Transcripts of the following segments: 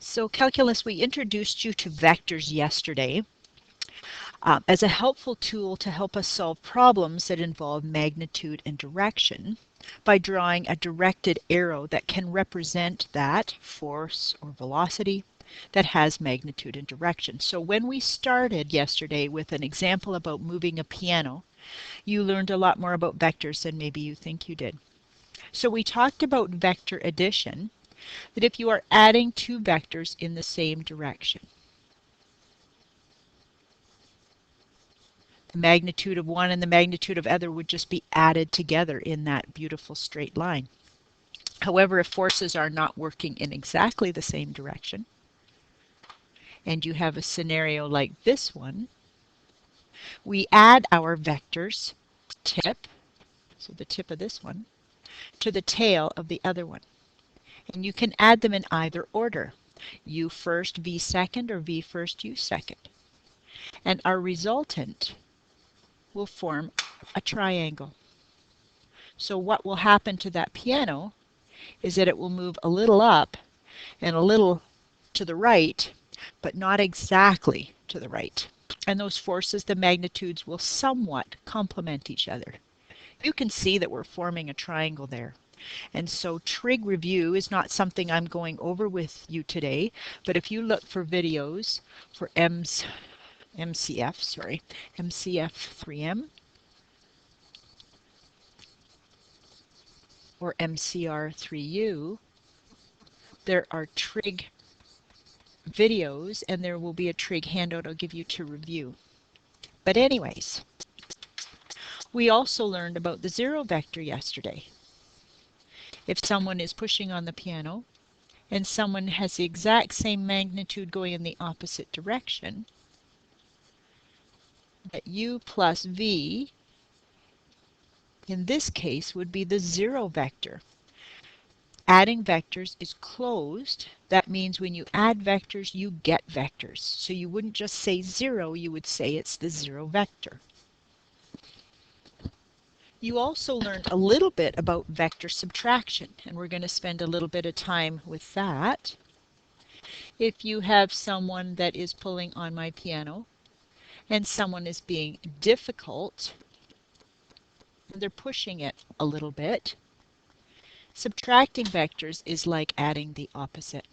So calculus, we introduced you to vectors yesterday as a helpful tool to help us solve problems that involve magnitude and direction by drawing a directed arrow that can represent that force or velocity that has magnitude and direction. So when we started yesterday with an example about moving a piano, you learned a lot more about vectors than maybe you think you did. So we talked about vector addition, that if you are adding two vectors in the same direction, the magnitude of one and the magnitude of other would just be added together in that beautiful straight line. However, if forces are not working in exactly the same direction, and you have a scenario like this one, we add our vectors tip, so the tip of this one, to the tail of the other one. And you can add them in either order. U first, V second, or V first, U second. And our resultant will form a triangle. So what will happen to that piano is that it will move a little up and a little to the right, but not exactly to the right. And those forces, the magnitudes, will somewhat complement each other. You can see that we're forming a triangle there. And so trig review is not something I'm going over with you today, but if you look for videos for MCF 3M or MCR 3U, there are trig videos and there will be a trig handout I'll give you to review. But anyways, we also learned about the zero vector yesterday. If someone is pushing on the piano and someone has the exact same magnitude going in the opposite direction, that U plus V in this case would be the zero vector. Adding vectors is closed. That means when you add vectors, you get vectors. So you wouldn't just say zero, you would say it's the zero vector. You also learned a little bit about vector subtraction, and we're going to spend a little bit of time with that. If you have someone that is pulling on my piano and someone is being difficult, and they're pushing it a little bit, subtracting vectors is like adding the opposite.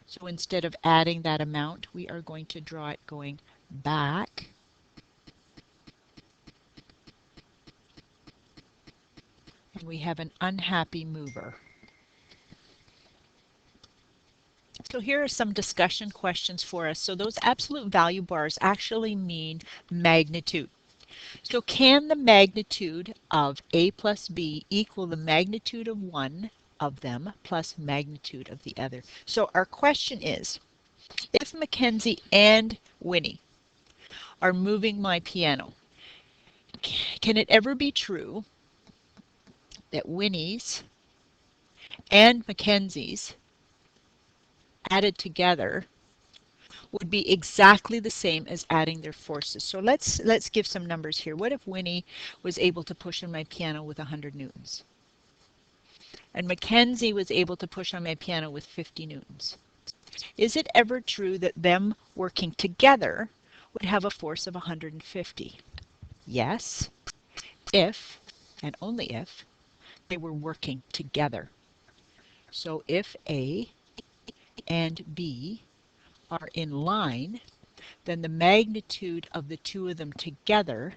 So instead of adding that amount, we are going to draw it going back. And we have an unhappy mover. So here are some discussion questions for us. So those absolute value bars actually mean magnitude. So can the magnitude of A plus B equal the magnitude of one of them plus magnitude of the other? So our question is, if Mackenzie and Winnie are moving my piano, can it ever be true that Winnie's and Mackenzie's added together would be exactly the same as adding their forces? So let's give some numbers here. What if Winnie was able to push on my piano with 100 newtons? And Mackenzie was able to push on my piano with 50 newtons. Is it ever true that them working together would have a force of 150? Yes, if, and only if, they were working together. So if A and B are in line, then the magnitude of the two of them together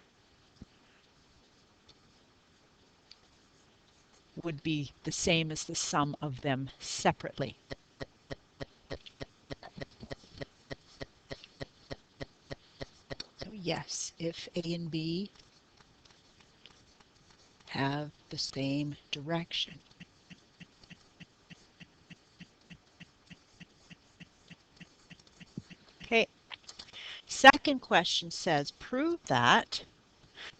would be the same as the sum of them separately. So yes, if A and B have the same direction. Okay, second question says, prove that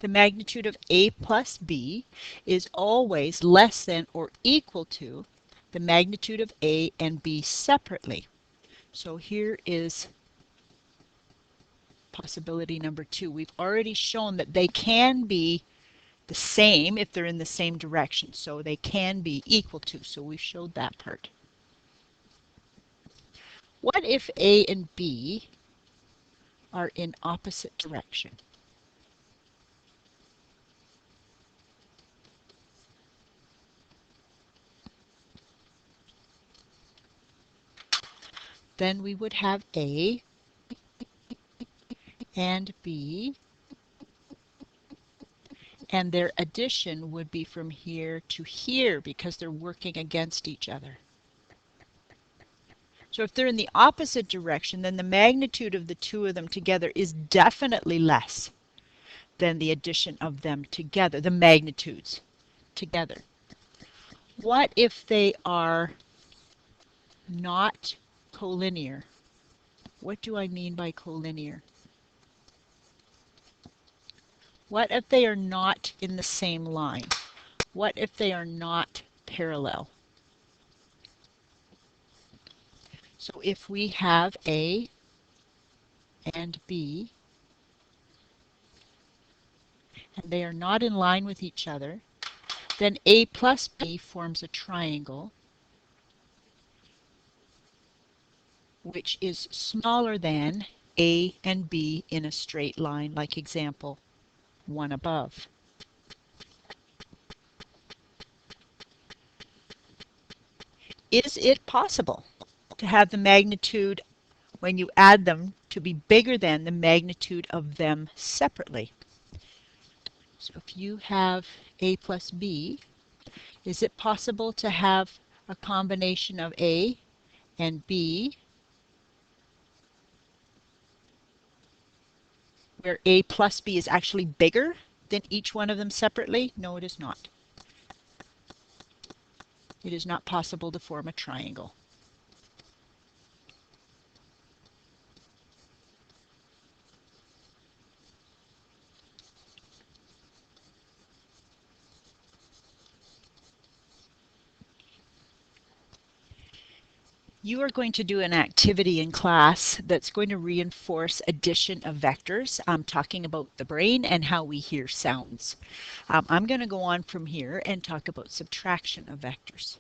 the magnitude of A plus B is always less than or equal to the magnitude of A and B separately. So here is possibility number 2. We've already shown that they can be the same if they're in the same direction. So they can be equal to. So we showed that part. if A and B are in opposite direction? Then we would have A and B, and their addition would be from here to here because they're working against each other. So if they're in the opposite direction, then the magnitude of the two of them together is definitely less than the addition of them together, the magnitudes together. What if they are not collinear? What do I mean by collinear? What if they are not in the same line? What if they are not parallel? So if we have A and B, and they are not in line with each other, then A plus B forms a triangle which is smaller than A and B in a straight line, like example 1 above. Is it possible to have the magnitude when you add them to be bigger than the magnitude of them separately? So if you have A plus B, is it possible to have a combination of A and B where A plus B is actually bigger than each one of them separately? No, it is not. It is not possible to form a triangle. You are going to do an activity in class that's going to reinforce addition of vectors. I'm talking about the brain and how we hear sounds. I'm going to go on from here and talk about subtraction of vectors.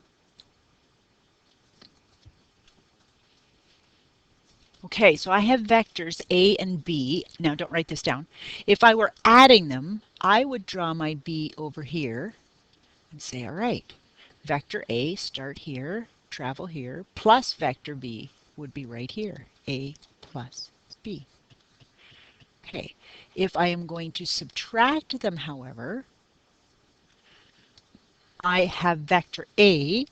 Okay, so I have vectors A and B. Now don't write this down. If I were adding them, I would draw my B over here and say, all right, vector A, start here, travel here, plus vector B would be right here, A plus B. Okay, if I am going to subtract them, however, I have vector A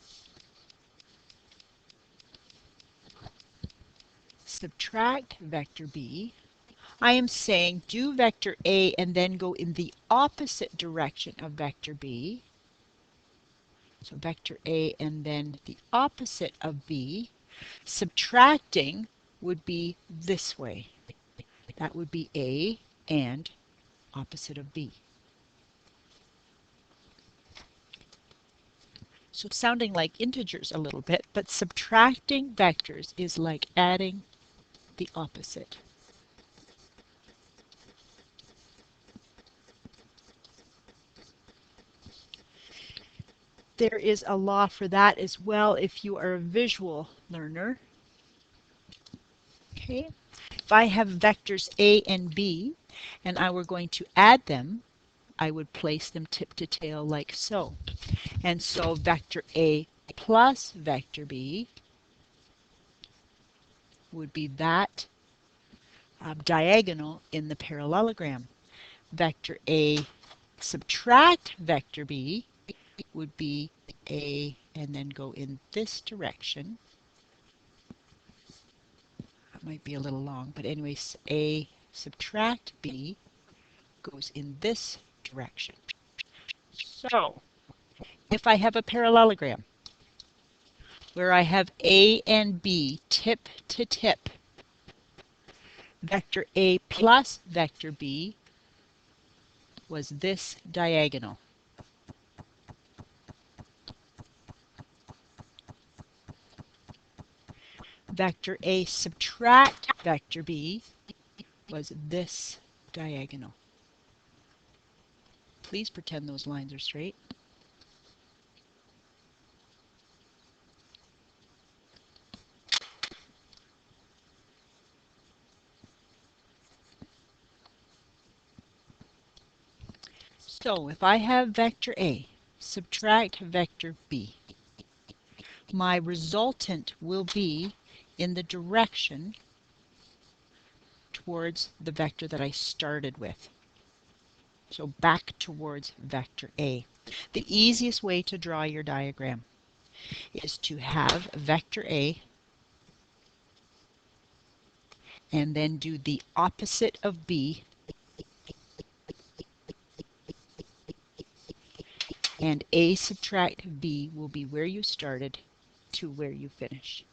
subtract vector B. I am saying do vector A and then go in the opposite direction of vector B. So vector A and then the opposite of B. Subtracting would be this way. That would be A and opposite of B. So sounding like integers a little bit, but subtracting vectors is like adding the opposite. There is a law for that as well if you are a visual learner. Okay, if I have vectors A and B and I were going to add them, I would place them tip to tail like so. And so vector A plus vector B would be that diagonal in the parallelogram. Vector A subtract vector B would be A and then go in this direction. That might be a little long, but anyways, A subtract B goes in this direction. So if I have a parallelogram where I have A and B tip to tip, vector A plus vector B was this diagonal. Vector A subtract vector B was this diagonal. Please pretend those lines are straight. So if I have vector A, subtract vector B, my resultant will be in the direction towards the vector that I started with. So back towards vector A. The easiest way to draw your diagram is to have vector A and then do the opposite of B, and A subtract B will be where you started to where you finish.